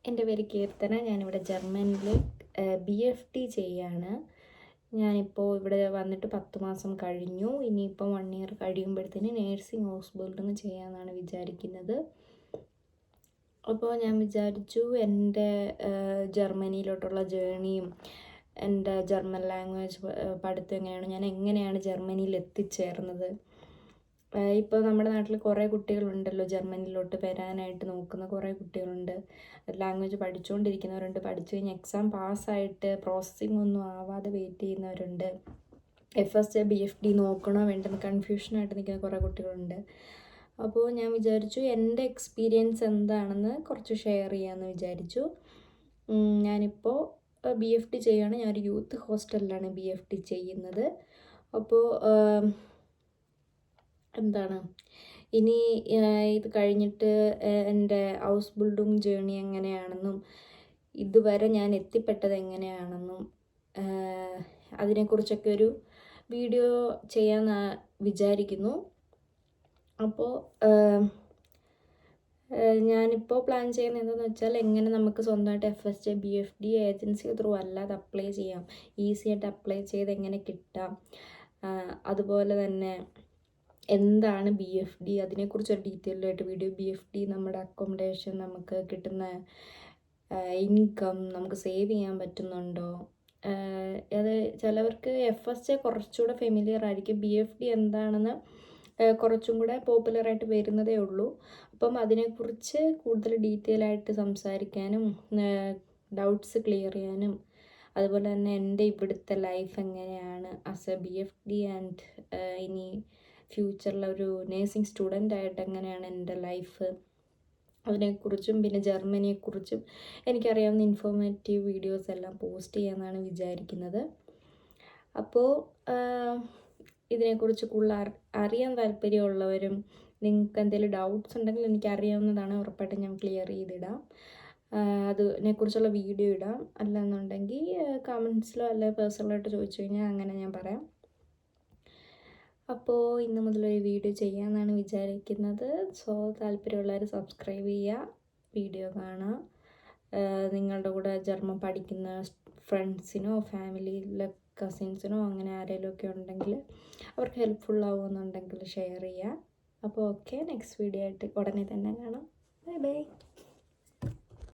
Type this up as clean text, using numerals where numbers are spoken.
എൻ്റെ പേര് കീർത്തന. ഞാനിവിടെ ജർമ്മനിയിൽ BFT ചെയ്യാണ്. ഞാനിപ്പോൾ ഇവിടെ വന്നിട്ട് 10 മാസം കഴിഞ്ഞു. ഇനിയിപ്പം 1 ഇയർ കഴിയുമ്പോഴത്തേന് നേഴ്സിംഗ് ഹൗസ് ബിൽഡിങ് ചെയ്യാമെന്നാണ് വിചാരിക്കുന്നത്. അപ്പോൾ ഞാൻ വിചാരിച്ചു എൻ്റെ ജർമ്മനിയിലോട്ടുള്ള ജേണിയും എൻ്റെ ജർമ്മൻ ലാംഗ്വേജ് പഠിത്തം ഞാൻ എങ്ങനെയാണ് ജർമ്മനിയിൽ എത്തിച്ചേർന്നത്. ഇപ്പോൾ നമ്മുടെ നാട്ടിൽ കുറേ കുട്ടികളുണ്ടല്ലോ ജർമ്മനിയിലോട്ട് വരാനായിട്ട് നോക്കുന്ന കുറേ കുട്ടികളുണ്ട്. ലാംഗ്വേജ് പഠിച്ചുകൊണ്ടിരിക്കുന്നവരുണ്ട്, പഠിച്ചു കഴിഞ്ഞ് എക്സാം പാസ്സായിട്ട് പ്രോസസ്സിംഗ് ഒന്നും ആവാതെ വെയിറ്റ് ചെയ്യുന്നവരുണ്ട്. FSJ BFD നോക്കണോ വേണ്ടെന്ന് കൺഫ്യൂഷനായിട്ട് നിൽക്കുന്ന കുറേ കുട്ടികളുണ്ട്. അപ്പോൾ ഞാൻ വിചാരിച്ചു എൻ്റെ എക്സ്പീരിയൻസ് എന്താണെന്ന് കുറച്ച് ഷെയർ ചെയ്യാമെന്ന് വിചാരിച്ചു. ഞാനിപ്പോൾ BFD ചെയ്യുകയാണ്. ഞാനൊരു യൂത്ത് ഹോസ്റ്റലിലാണ് BFD ചെയ്യുന്നത്. അപ്പോൾ ഇനി ഇത് കഴിഞ്ഞിട്ട് എൻ്റെ ഹൗസ് ബിൽഡിങ് ജേണി എങ്ങനെയാണെന്നും ഇതുവരെ ഞാൻ എത്തിപ്പെട്ടത് എങ്ങനെയാണെന്നും അതിനെക്കുറിച്ചൊക്കെ ഒരു വീഡിയോ ചെയ്യാൻ വിചാരിക്കുന്നു. അപ്പോൾ ഞാനിപ്പോൾ പ്ലാൻ ചെയ്യുന്നത് എന്താണെന്ന് വെച്ചാൽ എങ്ങനെ നമുക്ക് സ്വന്തമായിട്ട് FSJ BFD ഏജൻസി ത്രൂ അല്ലാതെ അപ്ലൈ ചെയ്യാം, ഈസി ആയിട്ട് അപ്ലൈ ചെയ്ത് എങ്ങനെ കിട്ടാം, അതുപോലെ തന്നെ എന്താണ് BFD അതിനെക്കുറിച്ചൊരു ഡീറ്റെയിൽഡ് ആയിട്ട് വീഡിയോ. BFD നമ്മുടെ അക്കോമഡേഷൻ, നമുക്ക് കിട്ടുന്ന ഇൻകം നമുക്ക് സേവ് ചെയ്യാൻ പറ്റുന്നുണ്ടോ, അത് ചിലവർക്ക് FSJ കുറച്ചുകൂടെ ഫെമിലിയർ ആയിരിക്കും. BFD എന്താണെന്ന് കുറച്ചും കൂടെ പോപ്പുലറായിട്ട് വരുന്നതേ ഉള്ളൂ. അപ്പം അതിനെക്കുറിച്ച് കൂടുതൽ ഡീറ്റെയിൽ ആയിട്ട് സംസാരിക്കാനും ഡൗട്ട്സ് ക്ലിയർ ചെയ്യാനും അതുപോലെ തന്നെ എൻ്റെ ഇവിടുത്തെ ലൈഫ് എങ്ങനെയാണ് ആസ് എ BFD ആൻഡ് ഇനി ഫ്യൂച്ചറിലൊരു നേഴ്സിംഗ് സ്റ്റുഡൻ്റ് ആയിട്ട് എങ്ങനെയാണ് എൻ്റെ ലൈഫ്, അതിനെക്കുറിച്ചും പിന്നെ ജർമ്മനിയെക്കുറിച്ചും എനിക്കറിയാവുന്ന ഇൻഫോർമേറ്റീവ് വീഡിയോസ് എല്ലാം പോസ്റ്റ് ചെയ്യാമെന്നാണ് വിചാരിക്കുന്നത്. അപ്പോൾ ഇതിനെക്കുറിച്ച് കൂടുതൽ അറിയാൻ താല്പര്യമുള്ളവരും നിങ്ങൾക്ക് എന്തെങ്കിലും ഡൗട്ട്സ് ഉണ്ടെങ്കിൽ എനിക്കറിയാവുന്നതാണ്, ഉറപ്പായിട്ടും ഞാൻ ക്ലിയർ ചെയ്തിടാം. അതിനെക്കുറിച്ചുള്ള വീഡിയോ ഇടാം. അല്ലാന്നുണ്ടെങ്കിൽ കമൻസിലോ അല്ലെങ്കിൽ പേഴ്സണലായിട്ട് ചോദിച്ചു കഴിഞ്ഞാൽ അങ്ങനെ ഞാൻ പറയാം. അപ്പോൾ ഇന്ന് മുതലൊരു വീഡിയോ ചെയ്യാമെന്നാണ് വിചാരിക്കുന്നത്. സോ താല്പര്യമുള്ളവർ സബ്സ്ക്രൈബ് ചെയ്യുക, വീഡിയോ കാണുക. നിങ്ങളുടെ കൂടെ ജർമ്മൻ പഠിക്കുന്ന ഫ്രണ്ട്സിനോ ഫാമിലിയിലെ കസിൻസിനോ അങ്ങനെ ആരെങ്കിലുമൊക്കെ ഉണ്ടെങ്കിൽ അവർക്ക് ഹെൽപ്ഫുൾ ആവുമെന്നുണ്ടെങ്കിൽ ഷെയർ ചെയ്യുക. അപ്പോൾ ഓക്കെ, നെക്സ്റ്റ് വീഡിയോ ആയിട്ട് ഉടനെ തന്നെ കാണാം. Bye bye.